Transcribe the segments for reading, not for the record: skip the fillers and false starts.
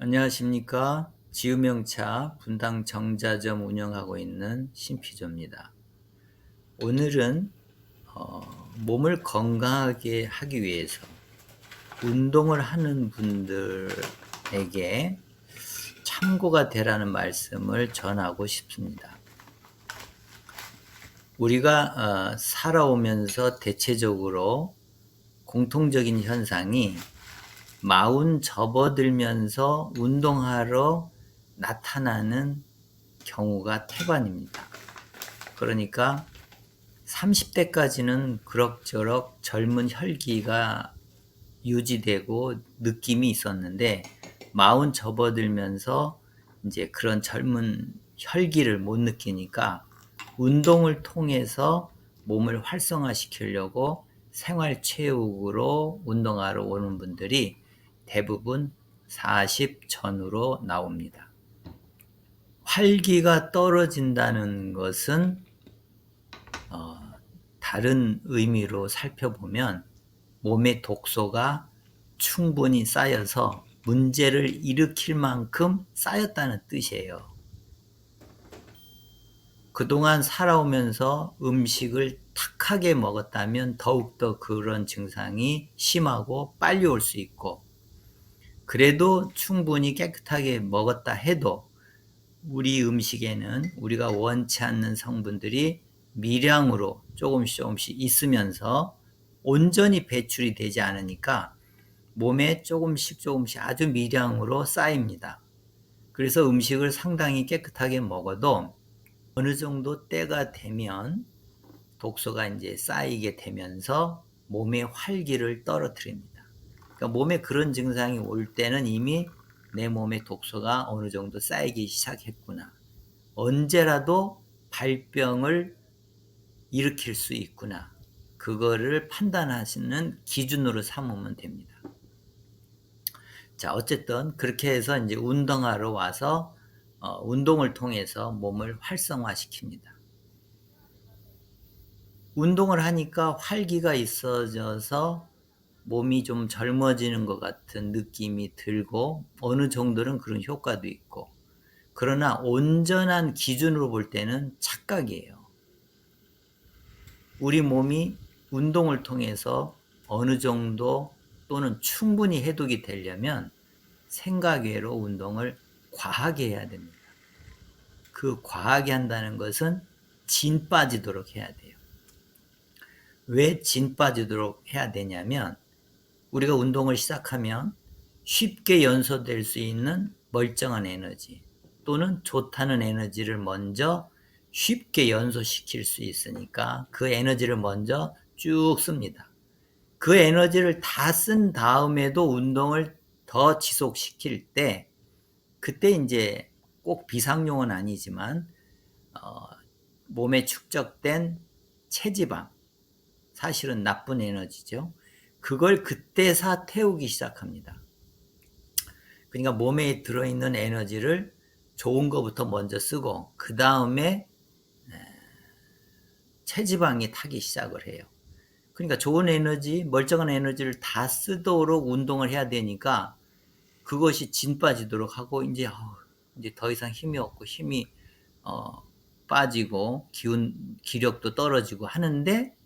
안녕하십니까. 지음명차 분당 정자점 운영하고 있는 신피조입니다. 오늘은 몸을 건강하게 하기 위해서 운동을 하는 분들에게 참고가 되라는 말씀을 전하고 싶습니다. 우리가 살아오면서 대체적으로 공통적인 현상이 마운 접어들면서 운동하러 나타나는 경우가 태반입니다. 그러니까 30대까지는 그럭저럭 젊은 혈기가 유지되고 느낌이 있었는데 마운 접어들면서 이제 그런 젊은 혈기를 못 느끼니까 운동을 통해서 몸을 활성화시키려고 생활체육으로 운동하러 오는 분들이 대부분 40 전후로 나옵니다. 활기가 떨어진다는 것은 다른 의미로 살펴보면 몸의 독소가 충분히 쌓여서 문제를 일으킬 만큼 쌓였다는 뜻이에요. 그동안 살아오면서 음식을 탁하게 먹었다면 더욱더 그런 증상이 심하고 빨리 올 수 있고, 그래도 충분히 깨끗하게 먹었다 해도 우리 음식에는 우리가 원치 않는 성분들이 미량으로 조금씩 있으면서 온전히 배출이 되지 않으니까 몸에 조금씩 아주 미량으로 쌓입니다. 그래서 음식을 상당히 깨끗하게 먹어도 어느 정도 때가 되면 독소가 이제 쌓이게 되면서 몸의 활기를 떨어뜨립니다. 그러니까 몸에 그런 증상이 올 때는 이미 내 몸에 독소가 어느 정도 쌓이기 시작했구나. 언제라도 발병을 일으킬 수 있구나. 그거를 판단하시는 기준으로 삼으면 됩니다. 자, 어쨌든 그렇게 해서 이제 운동하러 와서 운동을 통해서 몸을 활성화시킵니다. 운동을 하니까 활기가 있어져서 몸이 좀 젊어지는 것 같은 느낌이 들고 어느 정도는 그런 효과도 있고, 그러나 온전한 기준으로 볼 때는 착각이에요. 우리 몸이 운동을 통해서 어느 정도 또는 충분히 해독이 되려면 생각 외로 운동을 과하게 해야 됩니다. 그 과하게 한다는 것은 진 빠지도록 해야 돼요. 왜 진 빠지도록 해야 되냐면 우리가 운동을 시작하면 쉽게 연소될 수 있는 멀쩡한 에너지 또는 좋다는 에너지를 먼저 쉽게 연소시킬 수 있으니까 그 에너지를 먼저 쭉 씁니다. 그 에너지를 다 쓴 다음에도 운동을 더 지속시킬 때, 그때 이제 꼭 비상용은 아니지만 몸에 축적된 체지방, 사실은 나쁜 에너지죠. 그걸 그때서 태우기 시작합니다. 그러니까 몸에 들어있는 에너지를 좋은 것부터 먼저 쓰고 그 다음에 체지방이 타기 시작을 해요. 그러니까 좋은 에너지, 멀쩡한 에너지를 다 쓰도록 운동을 해야 되니까 그것이 진 빠지도록 하고 이제 더 이상 힘이 없고 힘이 빠지고 기력도 떨어지고 하는데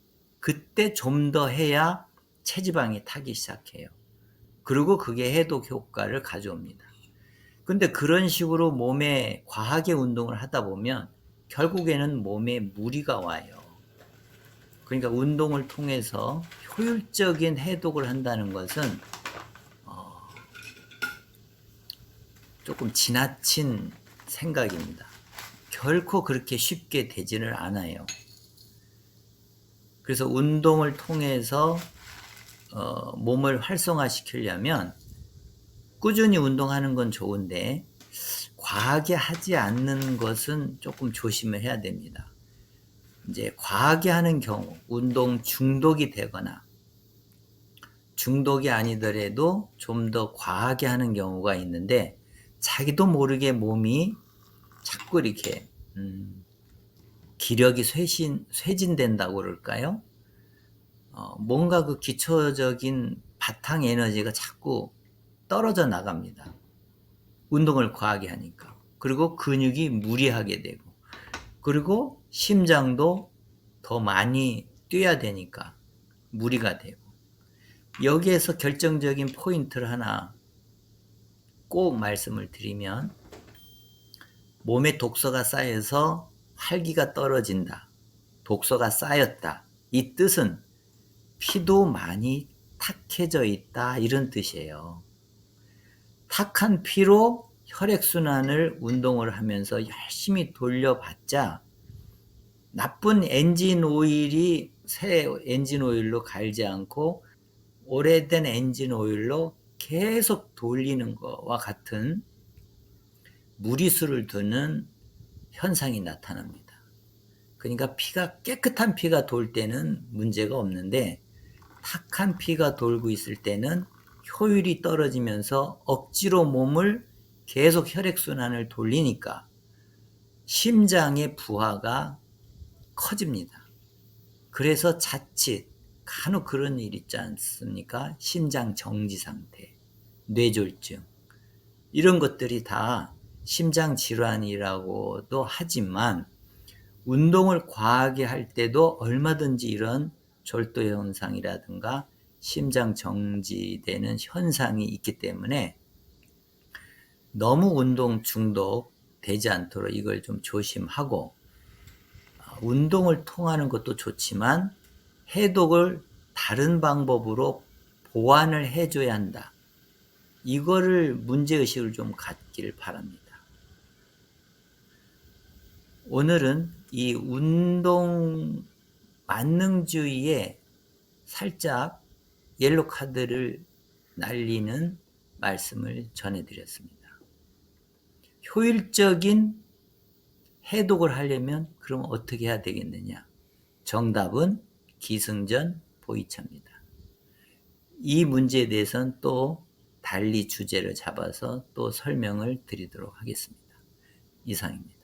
그때 좀 더 해야 체지방이 타기 시작해요. 그리고 그게 해독 효과를 가져옵니다. 근데 그런 식으로 몸에 과하게 운동을 하다 보면 결국에는 몸에 무리가 와요. 그러니까 운동을 통해서 효율적인 해독을 한다는 것은 조금 지나친 생각입니다. 결코 그렇게 쉽게 되지는 않아요. 그래서 운동을 통해서 몸을 활성화시키려면 꾸준히 운동하는 건 좋은데 과하게 하지 않는 것은 조금 조심을 해야 됩니다. 이제 과하게 하는 경우 운동 중독이 되거나 중독이 아니더라도 좀 더 과하게 하는 경우가 있는데 자기도 모르게 몸이 자꾸 이렇게 기력이 쇠진된다고 그럴까요? 뭔가 그 기초적인 바탕 에너지가 자꾸 떨어져 나갑니다. 운동을 과하게 하니까. 그리고 근육이 무리하게 되고, 그리고 심장도 더 많이 뛰어야 되니까 무리가 되고. 여기에서 결정적인 포인트를 하나 꼭 말씀을 드리면, 몸에 독소가 쌓여서 활기가 떨어진다, 독소가 쌓였다, 이 뜻은 피도 많이 탁해져 있다, 이런 뜻이에요. 탁한 피로 혈액순환을 운동을 하면서 열심히 돌려봤자 나쁜 엔진 오일이 새 엔진 오일로 갈지 않고 오래된 엔진 오일로 계속 돌리는 것과 같은 무리수를 두는 현상이 나타납니다. 그러니까 깨끗한 피가 돌 때는 문제가 없는데, 탁한 피가 돌고 있을 때는 효율이 떨어지면서 억지로 몸을 계속 혈액순환을 돌리니까 심장의 부하가 커집니다. 그래서 자칫 간혹 그런 일 있지 않습니까? 심장 정지 상태, 뇌졸중, 이런 것들이 다 심장 질환이라고도 하지만, 운동을 과하게 할 때도 얼마든지 이런 절도 현상이라든가 심장 정지되는 현상이 있기 때문에 너무 운동 중독 되지 않도록 이걸 좀 조심하고, 운동을 통하는 것도 좋지만 해독을 다른 방법으로 보완을 해줘야 한다. 이거를 문제의식을 좀 갖길 바랍니다. 오늘은 이 운동 만능주의에 살짝 옐로 카드를 날리는 말씀을 전해드렸습니다. 효율적인 해독을 하려면 그럼 어떻게 해야 되겠느냐? 정답은 기승전 보이차입니다. 이 문제에 대해서는 또 달리 주제를 잡아서 또 설명을 드리도록 하겠습니다. 이상입니다.